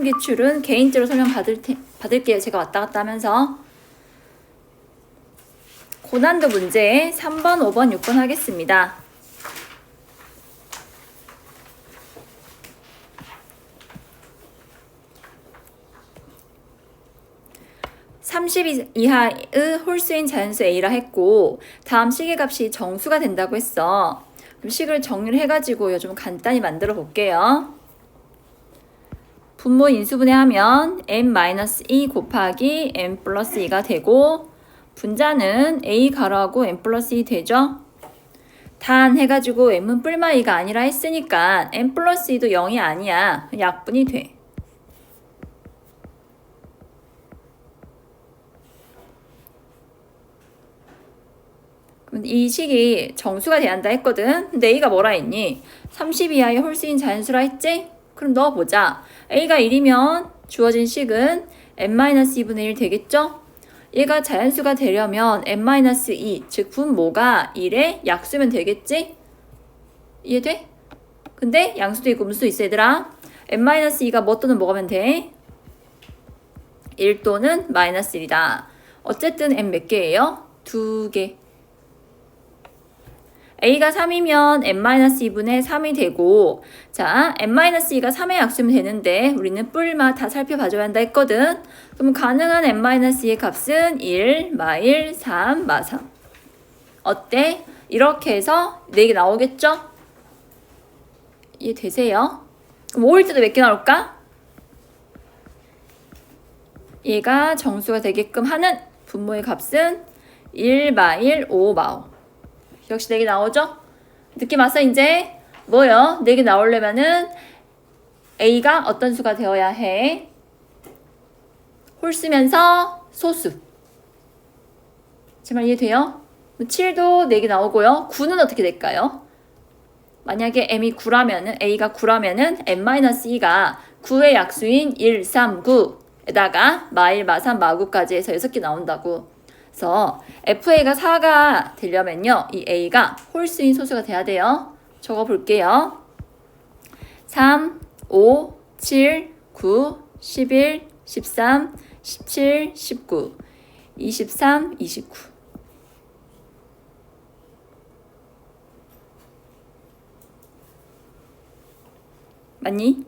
기출은 개인적으로 설명 받을게요. 제가 왔다 갔다 하면서. 고난도 문제 3번, 5번, 6번 하겠습니다. (30) 이하의 홀수인 자연수 A라 했고 다음 식의 값이 정수가 된다고 했어. 그럼 식을 정리를 해가지고 좀 간단히 만들어 볼게요. 분모 인수분해하면 n-2 곱하기 n 플러스 2가 되고 분자는 a 가로하고 n 플러스 2 되죠? 단 해가지고 n은 뿔마 2가 아니라 했으니까 n 플러스 2도 0이 아니야. 약분이 돼. 이 식이 정수가 돼야 한다 했거든. 근데 a가 뭐라 했니? 30 이하의 홀수인 자연수라 했지? 그럼 넣어보자. a가 1이면 주어진 식은 n-2분의 1 되겠죠? 얘가 자연수가 되려면 n-2, 즉 분모가 1의 약수면 되겠지? 이해돼? 근데 양수도 있고 음수도 있어 얘들아. n-2가 뭐 또는 뭐가면 돼? 1 또는 마이너스 1이다. 어쨌든 n 몇 개예요? 2개. a가 3이면 n-2분의 3이 되고 자 n-2가 3의 약수면 되는데 우리는 뿔마 다 살펴봐줘야 한다 했거든. 그럼 가능한 n-2의 값은 1, 마1, 3, 마3 어때? 이렇게 해서 4개 나오겠죠? 이해되세요? 그럼 5일 때도 몇 개 나올까? 얘가 정수가 되게끔 하는 분모의 값은 1, 마1, 5, 마5 역시 4개 나오죠? 느낌 왔어 이제? 뭐요? 4개 나오려면은 A가 어떤 수가 되어야 해? 홀수면서 소수. 제 말 이해돼요? 7도 4개 나오고요. 9는 어떻게 될까요? 만약에 M이 9라면은 A가 9라면은 n-2가 9의 약수인 1, 3, 9에다가 마1, 마3, 마9까지 해서 6개 나온다고. 그래서 FA가 4가 되려면요. 이 A가 홀수인 소수가 돼야 돼요. 적어볼게요. 3, 5, 7, 9, 11, 13, 17, 19, 23, 29 맞니?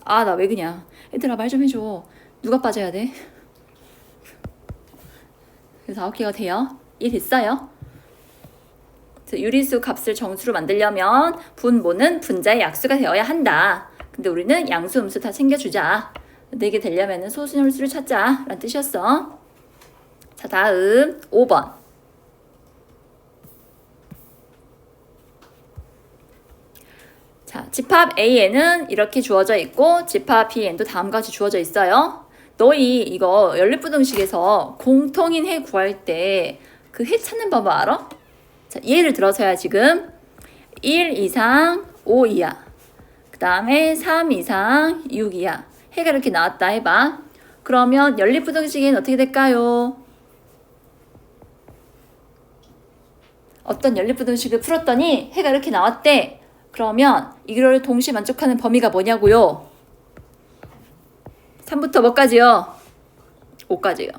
아, 나 왜 그냥 얘들아 말 좀 해줘. 누가 빠져야 돼? 그래서 9개가 돼요. 이해됐어요? 유리수 값을 정수로 만들려면 분모는 분자의 약수가 되어야 한다. 근데 우리는 양수, 음수 다 챙겨주자. 4개 되려면 소수, 홀수를 찾자 라는 뜻이었어. 자, 다음 5번. 자, 집합 AN은 이렇게 주어져 있고 집합 BN도 다음과 같이 주어져 있어요. 너희 이거 연립부등식에서 공통인 해 구할 때 그 해 찾는 법 알아? 자, 예를 들어서야 지금 1 이상 5 이하 그 다음에 3 이상 6 이하 해가 이렇게 나왔다 해봐. 그러면 연립부등식에는 어떻게 될까요? 어떤 연립부등식을 풀었더니 해가 이렇게 나왔대. 그러면 이걸 동시에 만족하는 범위가 뭐냐고요? 3부터 뭐까지요? 5까지요.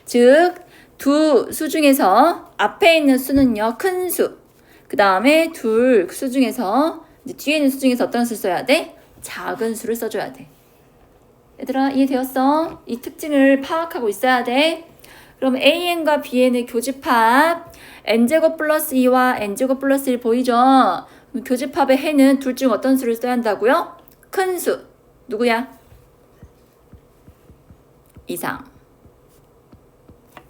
즉, 두 수 중에서 앞에 있는 수는요, 큰 수. 그 다음에 둘 수 중에서, 뒤에 있는 수 중에서 어떤 수를 써야 돼? 작은 수를 써줘야 돼. 얘들아, 이해되었어? 이 특징을 파악하고 있어야 돼. 그럼 AN과 BN의 교집합, n제곱 플러스 2와 n제곱 플러스 1 보이죠? 교집합의 해는 둘 중 어떤 수를 써야 한다고요? 큰 수. 누구야? 이상.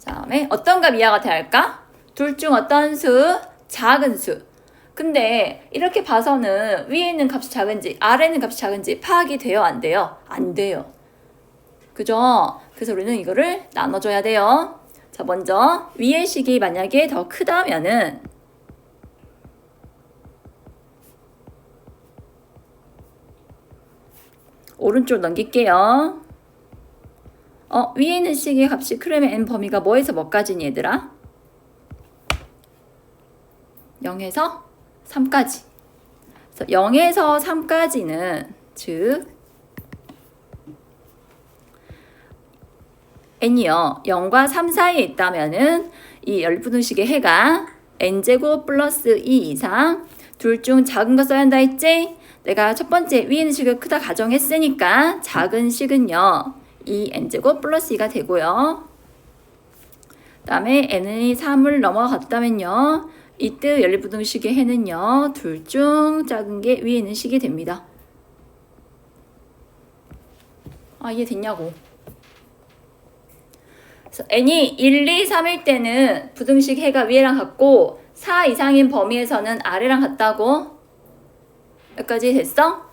다음에 어떤 값 이하가 돼야 할까? 둘 중 어떤 수? 작은 수. 근데 이렇게 봐서는 위에 있는 값이 작은지 아래에 있는 값이 작은지 파악이 돼요? 안 돼요? 안 돼요. 그죠? 그래서 우리는 이거를 나눠줘야 돼요. 자, 먼저 위의 식이 만약에 더 크다면은 오른쪽 넘길게요. 위에 있는 식의 값이 크려면 n 범위가 뭐에서 뭐까지니 얘들아? 0에서 3까지. 0에서 3까지는 즉 n이요 0과 3 사이에 있다면은 이 연립분등식의 해가 n제곱 플러스 2 이상 둘 중 작은 거 써야 한다 했지? 내가 첫 번째 위에 있는 식을 크다 가정했으니까 작은 식은요 2n제곱 플러스 2가 되고요. 그 다음에 n이 3을 넘어갔다면요 이때 연립분등식의 해는요 둘 중 작은 게 위에 있는 식이 됩니다. 이해됐냐고. 그래서 n이 1, 2, 3일 때는 부등식 해가 위에랑 같고 4 이상인 범위에서는 아래랑 같다고. 여기까지 됐어?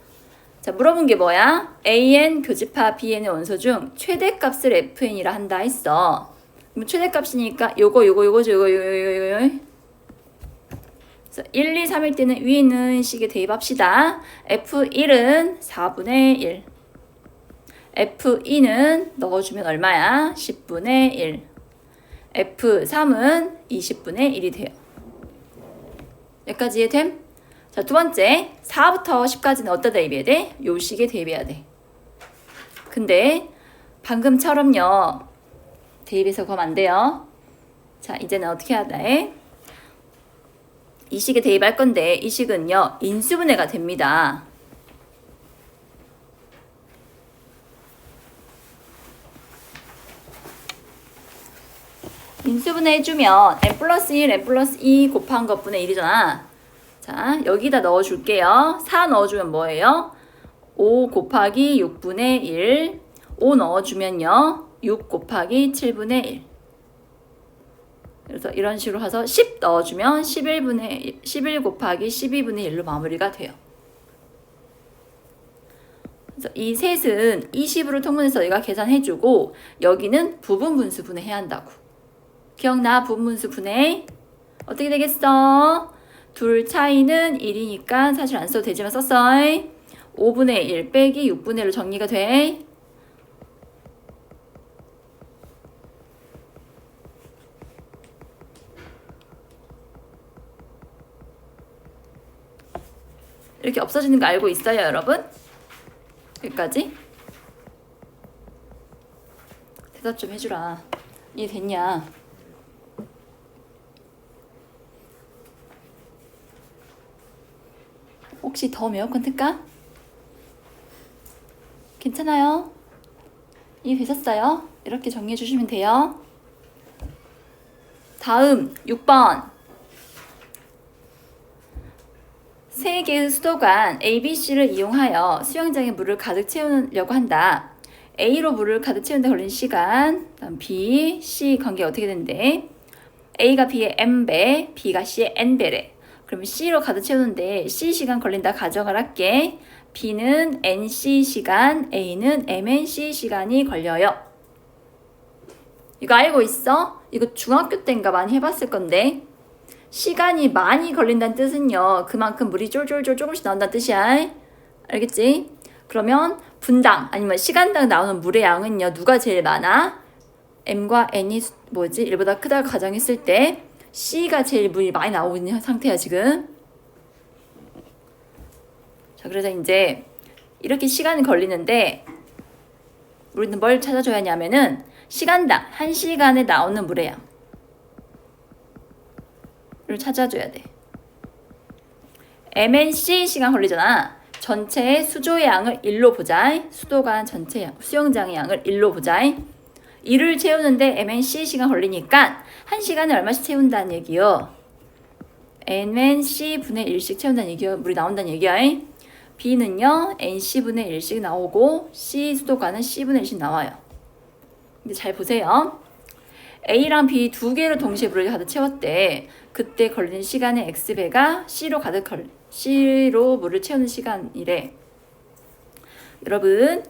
자, 물어본 게 뭐야? an 교집합 bn의 원소 중 최대값을 fn이라 한다 했어. 그럼 최대값이니까 요거죠. 요거. 그래서 1, 2, 3일 때는 위에 있는 식에 대입합시다. f1은 4분의 1. F2는 넣어주면 얼마야? 10분의 1. F3은 20분의 1이 돼요. 여기까지 이해됨? 자, 두 번째 4부터 10까지는 어디다 대입해야 돼? 요 식에 대입해야 돼. 근데 방금처럼요 대입해서 그러면 안 돼요. 자, 이제는 어떻게 해야 돼? 이 식에 대입할 건데 이 식은요 인수분해가 됩니다. 인수분해 해주면 n 플러스 1, n 플러스 2 곱한 것분의 1이잖아. 자, 여기다 넣어줄게요. 4 넣어주면 뭐예요? 5 곱하기 6분의 1. 5 넣어주면요. 6 곱하기 7분의 1. 그래서 이런 식으로 해서 10 넣어주면 11 곱하기 12분의 1로 마무리가 돼요. 그래서 이 셋은 20으로 통분해서 얘가 계산해주고 여기는 부분분수 분해해야 한다고. 기억나? 부분분수 분해. 어떻게 되겠어? 둘 차이는 1이니까 사실 안 써도 되지만 썼어. 5분의 1 빼기 6분의 1로 정리가 돼. 이렇게 없어지는 거 알고 있어요, 여러분? 여기까지? 대답 좀 해주라. 이해됐냐? 혹시 더 에어컨 틀까? 괜찮아요? 이해되셨어요? 이렇게 정리해 주시면 돼요. 다음 6번. 세 개의 수도관 A, B, C를 이용하여 수영장에 물을 가득 채우려고 한다. A로 물을 가득 채우는데 걸린 시간, 다음 B, C 관계가 어떻게 된대? A가 B의 M배, B가 C의 N배래. 그러면 C로 가득 채우는데 C 시간 걸린다 가정을 할게. B는 NC 시간, A는 MNC 시간이 걸려요. 이거 알고 있어? 이거 중학교 때인가 많이 해봤을 건데 시간이 많이 걸린다는 뜻은요 그만큼 물이 쫄쫄쫄 조금씩 나온다는 뜻이야. 알겠지? 그러면 분당 아니면 시간당 나오는 물의 양은요 누가 제일 많아? M과 N이 1보다 크다고 가정했을 때 C가 제일 물이 많이 나오고 있는 상태야 지금. 자, 그래서 이제 이렇게 시간이 걸리는데 우리는 뭘 찾아줘야 하냐면은 시간당 1시간에 나오는 물의 양을 찾아줘야 돼. MNC 시간 걸리잖아. 전체의 수조의 양을 1로 보자. 수도관 전체 양, 수영장의 양을 1로 보자. 1을 채우는데 MNC 시간 걸리니까 1시간에 얼마씩 채운다는 얘기요. MNC 분의 1씩 채운다는 얘기요. 물이 나온다는 얘기야. B는요 NC분의 1씩 나오고 C 수도관은 C분의 1씩 나와요. 근데 잘 보세요. A랑 B 두 개를 동시에 물을 가득 채웠대. 그때 걸리는 시간의 X배가 C로 물을 채우는 시간이래. 여러분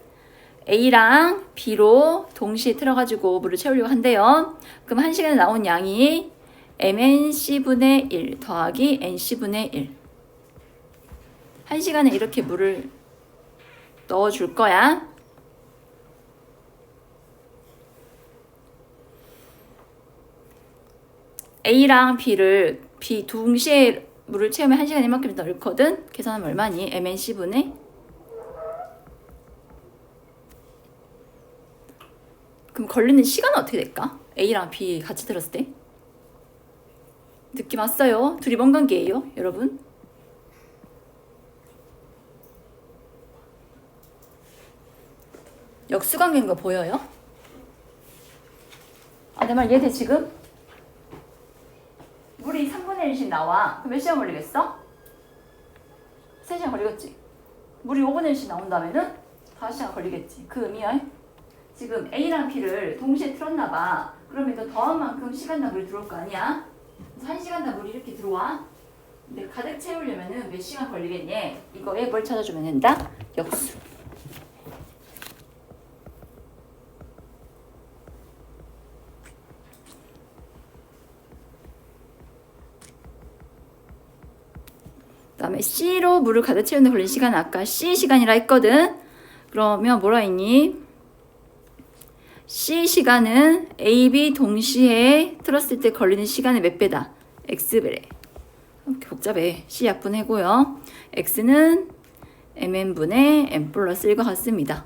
A랑 B로 동시에 틀어가지고 물을 채우려고 한대요. 그럼 1시간에 나온 양이 MNC분의 1 더하기 NC분의 1. 1시간에 이렇게 물을 넣어줄 거야. A랑 B를 동시에 물을 채우면 1시간 이만큼 넣거든. 계산하면 얼마니? mnC분의 그럼 걸리는 시간은 어떻게 될까? A랑 B 같이 들었을 때 느낌 왔어요? 둘이 뭔 관계예요, 여러분? 역수관계인 거 보여요? 내 말 이해돼 지금? 물이 3분의 1씩 나와. 그럼 몇 시간 걸리겠어? 3시간 걸리겠지. 물이 5분의 1씩 나온다면은 5시간 걸리겠지. 그 의미야. 지금 A랑 B를 동시에 틀었나 봐. 그러면 더 더한 만큼 시간당 물이 들어올 거 아니야? 그래서 1시간당 물이 이렇게 들어와. 근데 가득 채우려면은 몇 시간 걸리겠니? 이거에 뭘 찾아주면 된다? 역수. 그다음에 C로 물을 가득 채우는 데 걸린 시간은 아까 C 시간이라 했거든. 그러면 뭐라 했니? C 시간은 A, B 동시에 틀었을 때 걸리는 시간의 몇 배다? X배래. 이렇게 복잡해. C 약분해고요. X는 mn분의 n 플러스 1과 같습니다.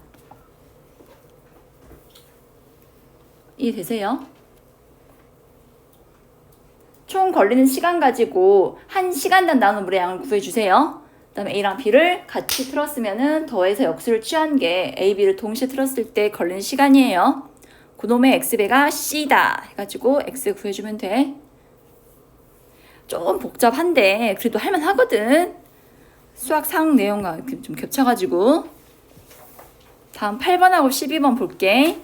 이해되세요? 총 걸리는 시간 가지고 1시간당 나오는 물의 양을 구해주세요. 그 다음에 A랑 B를 같이 틀었으면 더해서 역수를 취한 게 A, B를 동시에 틀었을 때 걸리는 시간이에요. 그놈의 X배가 C다 해가지고 X 구해주면 돼. 좀 복잡한데 그래도 할만하거든. 수학 상 내용과 이렇게 좀 겹쳐가지고. 다음 8번하고 12번 볼게.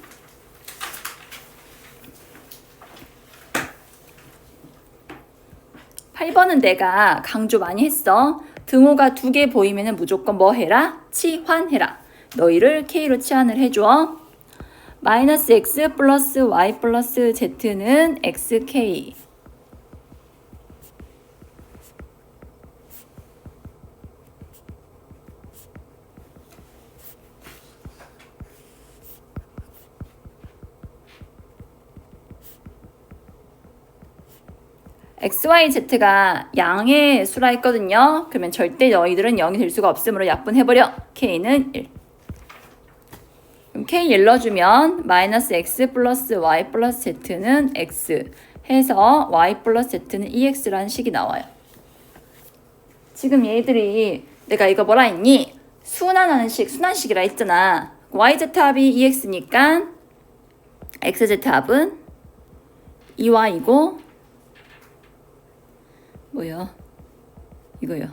8번은 내가 강조 많이 했어. 등호가 2개 보이면 무조건 뭐 해라? 치환해라. 너희를 K로 치환을 해줘. 마이너스 X 플러스 Y 플러스 Z는 XK. XYZ가 양의 수라 했거든요. 그러면 절대 너희들은 0이 될 수가 없으므로 약분해버려. K는 1. 그럼 K 1 넣어주면 마이너스 X 플러스 Y 플러스 Z는 X 해서 Y 플러스 Z는 EX라는 식이 나와요. 지금 얘들이 내가 이거 뭐라 했니? 순환하는 식, 순환식이라 했잖아. YZ 합이 EX니까 XZ 합은 EY이고 뭐요? 이거요.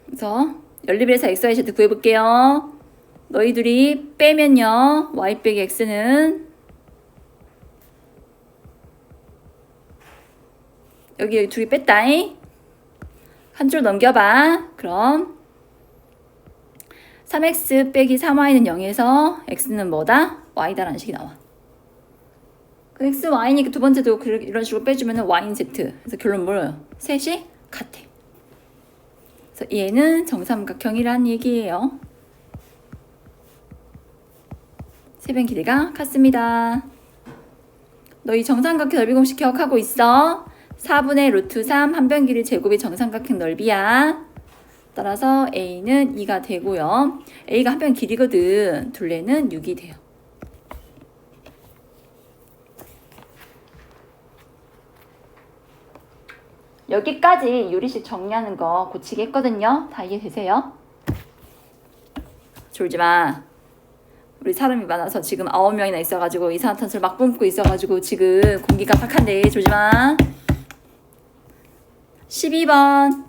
그래서 연립에서 XYZ 구해볼게요. 너희들이 빼면요. Y 빼기 X는 여기 둘이 뺐다잉. 한 줄 넘겨봐. 그럼 3X 빼기 3Y는 0에서 X는 뭐다? Y다라는 식이 나와. 그 X, Y니까 두 번째도 이런 식으로 빼주면 Y인 Z. 그래서 결론 뭐예요? 셋이 같아. 그래서 얘는 정삼각형이란 얘기예요. 세변 길이가 같습니다. 너희 정삼각형 넓이 공식 기억하고 있어? 4분의 루트 3 한변 길이 제곱이 정삼각형 넓이야. 따라서 A는 2가 되고요. A가 한변 길이거든. 둘레는 6이 돼요. 여기까지 유리식 정리하는 거 고치기 했거든요. 다 이해되세요? 졸지마. 우리 사람이 많아서 지금 9명이나 있어가지고 이산화탄소를 막 뿜고 있어가지고 지금 공기가 팍한데 졸지마. 12번.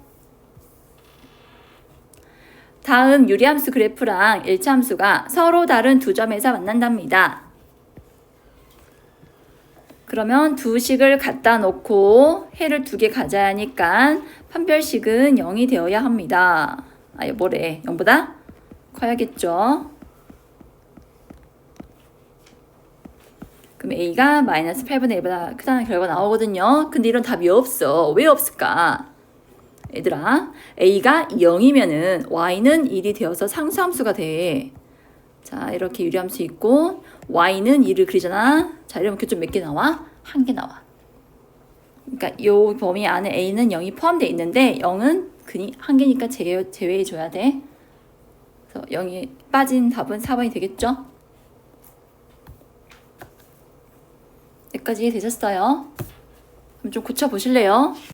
다음 유리함수 그래프랑 일차함수가 서로 다른 두 점에서 만난답니다. 그러면 두 식을 갖다 놓고 해를 2개 가져야 하니까 판별식은 0이 되어야 합니다. 뭐래? 0보다 커야겠죠. 그럼 A가 마이너스 8분의 1보다 크다는 결과가 나오거든요. 근데 이런 답이 없어. 왜 없을까? 얘들아, A가 0이면은 Y는 1이 되어서 상수함수가 돼. 자, 이렇게 유리함수 있고 Y는 2를 그리잖아. 자, 이러면 교점 몇 개 나와? 한 개 나와. 그러니까 이 범위 안에 A는 0이 포함되어 있는데 0은 한 개니까 제외해 줘야 돼. 그래서 0이 빠진 답은 4번이 되겠죠? 여기까지 되셨어요? 그럼 좀 고쳐 보실래요?